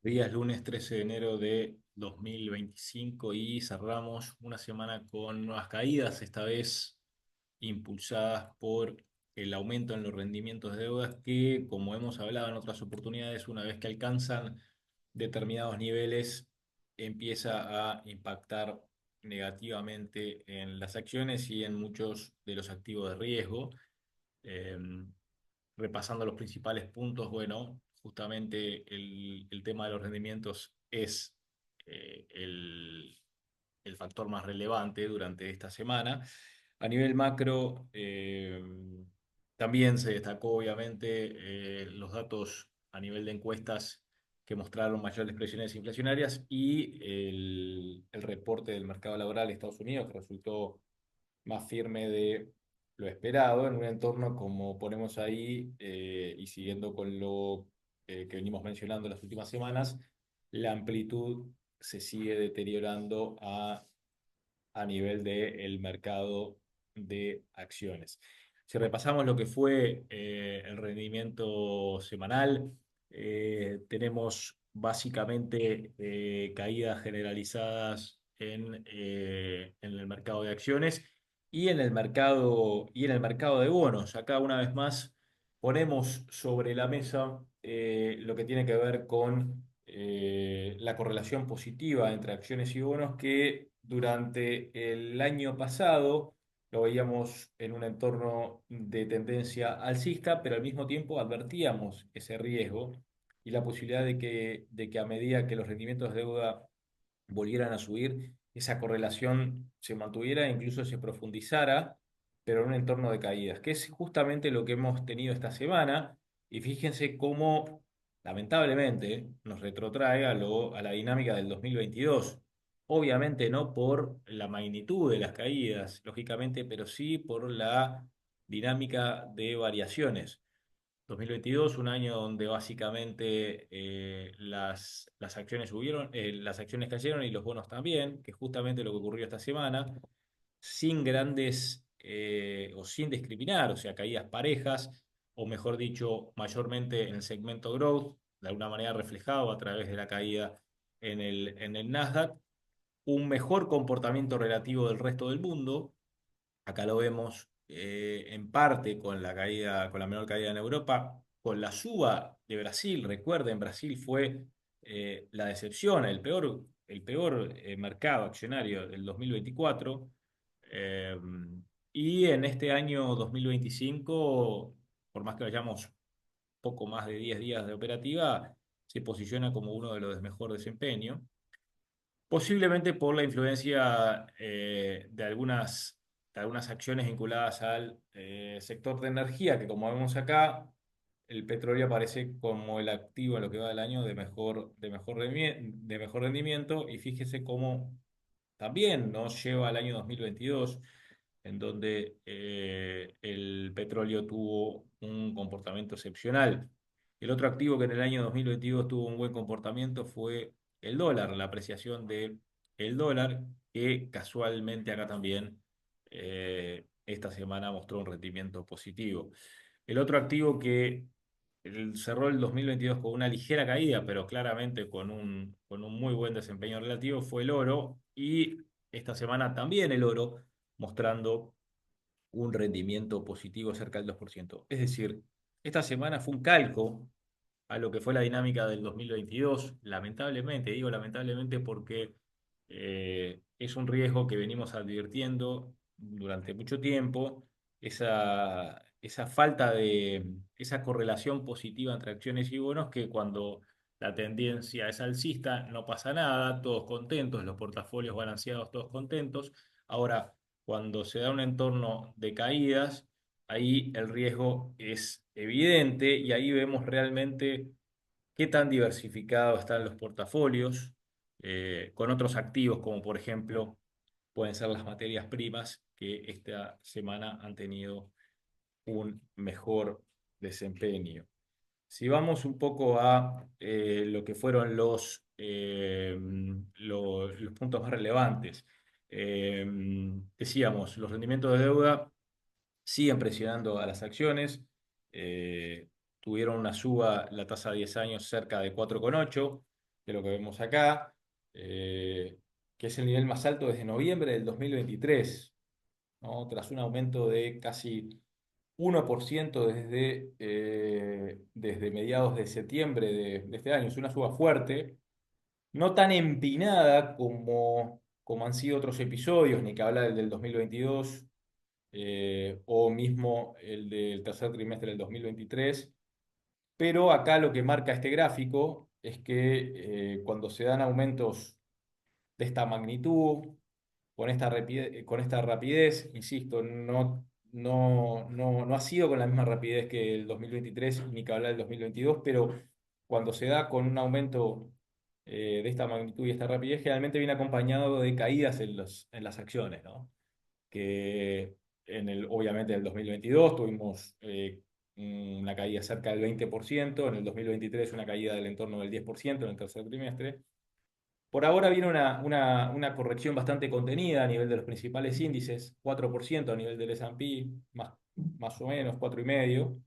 Día es lunes 13 de enero de 2025 y cerramos una semana con nuevas caídas, esta vez impulsadas por el aumento en los rendimientos de deudas que, como hemos hablado en otras oportunidades, una vez que alcanzan determinados niveles, empieza a impactar negativamente en las acciones y en muchos de los activos de riesgo. Eh, Repasando los principales puntos, bueno, justamente el tema de los rendimientos es el factor más relevante durante esta semana. A nivel macro, también se destacó obviamente los datos a nivel de encuestas que mostraron mayores presiones inflacionarias y el reporte del mercado laboral de Estados Unidos, que resultó más firme de lo esperado en un entorno como ponemos ahí, y siguiendo con lo que venimos mencionando en las últimas semanas, la amplitud se sigue deteriorando a nivel del mercado de acciones. Si repasamos lo que fue el rendimiento semanal, tenemos básicamente caídas generalizadas en el mercado de acciones y en el mercado de bonos. Acá una vez más ponemos sobre la mesa lo que tiene que ver con la correlación positiva entre acciones y bonos que durante el año pasado lo veíamos en un entorno de tendencia alcista, pero al mismo tiempo advertíamos ese riesgo y la posibilidad de que a medida que los rendimientos de deuda volvieran a subir, esa correlación se mantuviera e incluso se profundizara, pero en un entorno de caídas, que es justamente lo que hemos tenido esta semana. Y fíjense cómo, lamentablemente, nos retrotrae a la dinámica del 2022. Obviamente no por la magnitud de las caídas, lógicamente, pero sí por la dinámica de variaciones. 2022, un año donde básicamente las acciones subieron, las acciones cayeron y los bonos también, que es justamente lo que ocurrió esta semana, sin grandes o sin discriminar, o sea, caídas parejas, o mejor dicho, mayormente en el segmento growth, de alguna manera reflejado a través de la caída en el Nasdaq, un mejor comportamiento relativo del resto del mundo. Acá lo vemos en parte con la caída, con la menor caída en Europa, con la suba de Brasil. Recuerden, Brasil fue la decepción, el peor mercado accionario del 2024. Eh, y en este año 2025, por más que vayamos poco más de 10 días de operativa, se posiciona como uno de los de mejor desempeño. Posiblemente por la influencia de algunas acciones vinculadas al sector de energía, que como vemos acá, el petróleo aparece como el activo en lo que va del año de mejor rendimiento, y fíjese cómo también nos lleva al año 2022, en donde el petróleo tuvo un comportamiento excepcional. El otro activo que en el año 2022 tuvo un buen comportamiento fue el dólar, la apreciación de el dólar, que casualmente acá también esta semana mostró un rendimiento positivo. El otro activo que cerró el 2022 con una ligera caída, pero claramente con un muy buen desempeño relativo, fue el oro, y esta semana también el oro mostrando un rendimiento positivo cerca del 2%. Es decir, esta semana fue un calco a lo que fue la dinámica del 2022, lamentablemente, digo lamentablemente porque es un riesgo que venimos advirtiendo durante mucho tiempo, esa falta de esa correlación positiva entre acciones y bonos, que cuando la tendencia es alcista no pasa nada, todos contentos, los portafolios balanceados, todos contentos. Ahora, cuando se da un entorno de caídas, ahí el riesgo es evidente y ahí vemos realmente qué tan diversificados están los portafolios con otros activos, como por ejemplo pueden ser las materias primas, que esta semana han tenido un mejor desempeño. Si vamos un poco a lo que fueron los puntos más relevantes, eh, decíamos, los rendimientos de deuda siguen presionando a las acciones. eh, Tuvieron una suba la tasa de 10 años cerca de 4,8. que es lo que vemos acá, que es el nivel más alto desde noviembre del 2023, ¿no? Tras un aumento de casi 1% desde mediados de septiembre de este año. Es una suba fuerte, no tan empinada como han sido otros episodios, ni que hablar del 2022, o mismo el del tercer trimestre del 2023. Pero acá lo que marca este gráfico es que cuando se dan aumentos de esta magnitud, con esta rapidez, insisto, no ha sido con la misma rapidez que el 2023 ni que hablar del 2022, pero cuando se da con un aumento de esta magnitud y esta rapidez, generalmente viene acompañado de caídas en las acciones, ¿no? Que obviamente en el 2022 tuvimos una caída cerca del 20%, en el 2023 una caída del entorno del 10% en el tercer trimestre. Por ahora viene una corrección bastante contenida a nivel de los principales índices, 4% a nivel del S&P, más o menos 4,5%.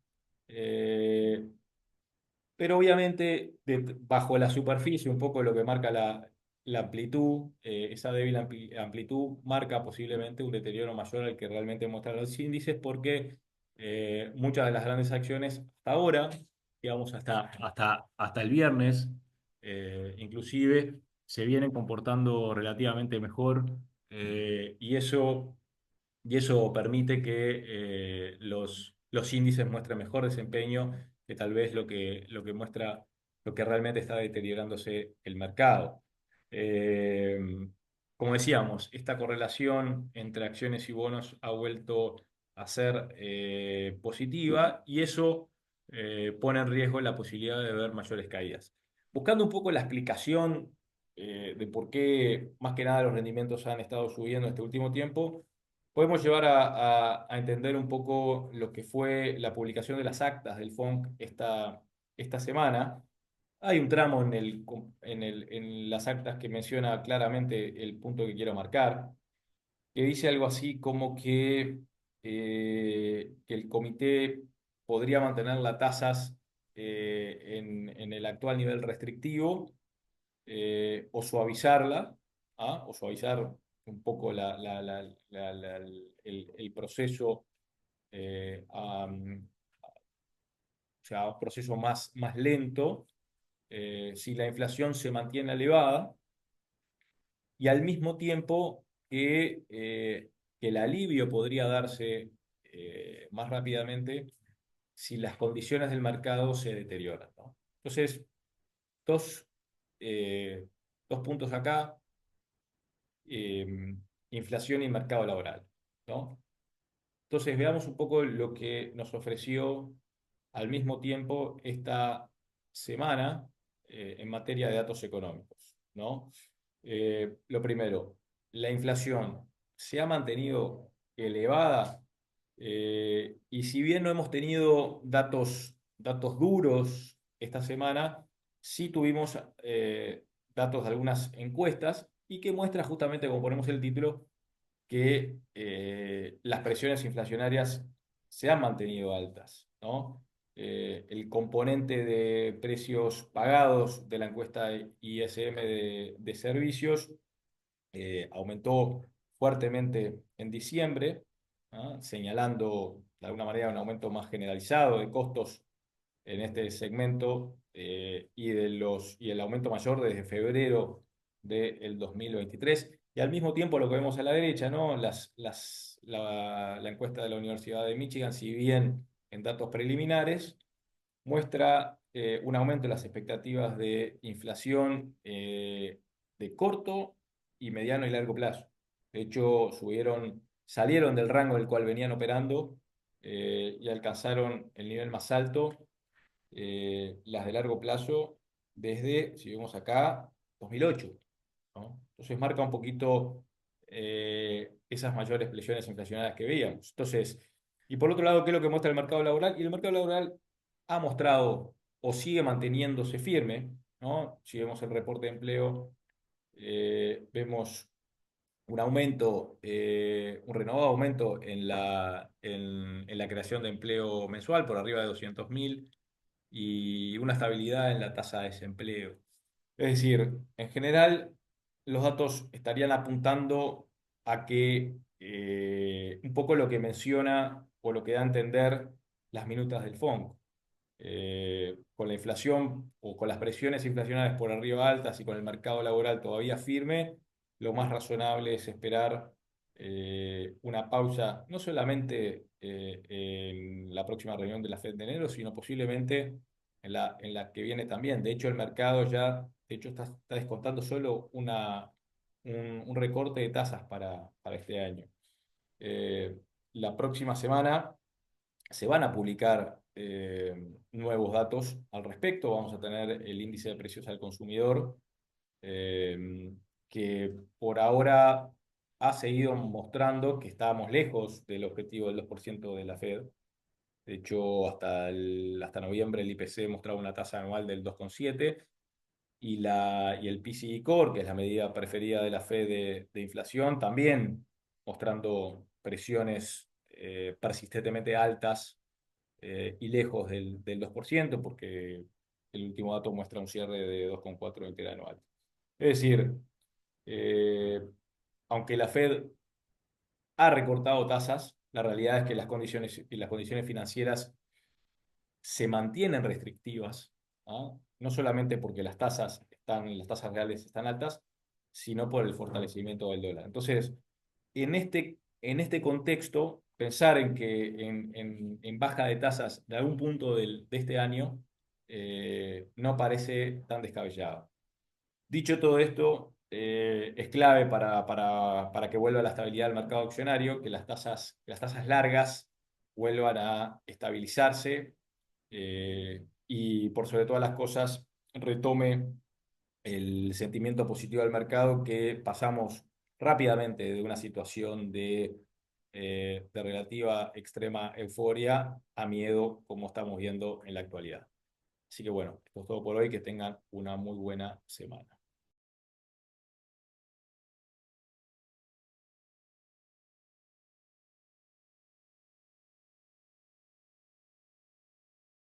Pero obviamente bajo la superficie, un poco lo que marca la amplitud, esa débil amplitud marca posiblemente un deterioro mayor al que realmente muestran los índices, porque muchas de las grandes acciones hasta ahora, digamos hasta el viernes, inclusive, se vienen comportando relativamente mejor, y eso permite que los índices muestren mejor desempeño que tal vez lo que muestra lo que realmente está deteriorándose el mercado. Eh, Como decíamos, esta correlación entre acciones y bonos ha vuelto a ser positiva, y eso pone en riesgo la posibilidad de ver mayores caídas. Buscando un poco la explicación de por qué más que nada los rendimientos han estado subiendo este último tiempo, podemos llevar a entender un poco lo que fue la publicación de las actas del FONC esta semana. Hay un tramo en las actas que menciona claramente el punto que quiero marcar, que dice algo así como que el comité podría mantener las tasas en el actual nivel restrictivo, o suavizarla, ¿ah? O suavizar un poco el proceso, o sea, un proceso más lento, si la inflación se mantiene elevada, y al mismo tiempo que el alivio podría darse más rápidamente si las condiciones del mercado se deterioran, ¿no? Entonces, dos, eh, dos puntos acá: eh, inflación y mercado laboral, ¿no? Entonces, veamos un poco lo que nos ofreció al mismo tiempo esta semana en materia de datos económicos, ¿no? Lo primero, la inflación se ha mantenido elevada, y si bien no hemos tenido datos duros esta semana, sí tuvimos datos de algunas encuestas, y que muestra justamente, como ponemos el título, que las presiones inflacionarias se han mantenido altas, ¿no? El componente de precios pagados de la encuesta ISM de servicios aumentó fuertemente en diciembre, ¿ah? Señalando de alguna manera un aumento más generalizado de costos en este segmento, y el aumento mayor desde febrero del 2023. Y al mismo tiempo lo que vemos a la derecha, ¿no? La encuesta de la Universidad de Michigan, si bien en datos preliminares, muestra un aumento en las expectativas de inflación de corto y mediano y largo plazo. De hecho, salieron del rango del cual venían operando, y alcanzaron el nivel más alto, las de largo plazo, desde, si vemos acá, 2008, ¿no? Entonces marca un poquito esas mayores presiones inflacionarias que veíamos. Entonces, y por otro lado, ¿qué es lo que muestra el mercado laboral? Y el mercado laboral ha mostrado o sigue manteniéndose firme, ¿no? Si vemos el reporte de empleo, vemos un renovado aumento en la creación de empleo mensual por arriba de 200.000, y una estabilidad en la tasa de desempleo. Es decir, en general, los datos estarían apuntando a que un poco lo que menciona o lo que da a entender las minutas del FONC. Con la inflación o con las presiones inflacionarias por arriba altas y con el mercado laboral todavía firme, lo más razonable es esperar una pausa, no solamente en la próxima reunión de la Fed de enero, sino posiblemente en la que viene también. De hecho, el mercado ya, de hecho, está descontando solo un recorte de tasas para este año. Eh, la próxima semana se van a publicar nuevos datos al respecto. Vamos a tener el índice de precios al consumidor, eh, que por ahora ha seguido mostrando que estábamos lejos del objetivo del 2% de la Fed. De hecho, hasta noviembre el IPC mostraba una tasa anual del 2,7 y el PCE Core, que es la medida preferida de la Fed de inflación, también mostrando presiones persistentemente altas y lejos del 2%, porque el último dato muestra un cierre de 2,4 interanual. Es decir, eh, aunque la Fed ha recortado tasas, la realidad es que las condiciones financieras se mantienen restrictivas, ¿ah? No solamente porque las tasas reales están altas, sino por el fortalecimiento del dólar. Entonces, en este contexto, pensar en que en baja de tasas de algún punto de este año no parece tan descabellado. Dicho todo esto, es clave para que vuelva la estabilidad del mercado accionario, que las tasas largas vuelvan a estabilizarse y por sobre todas las cosas retome el sentimiento positivo del mercado, que pasamos rápidamente de una situación de relativa extrema euforia a miedo, como estamos viendo en la actualidad. Así que bueno, esto es todo por hoy, que tengan una muy buena semana.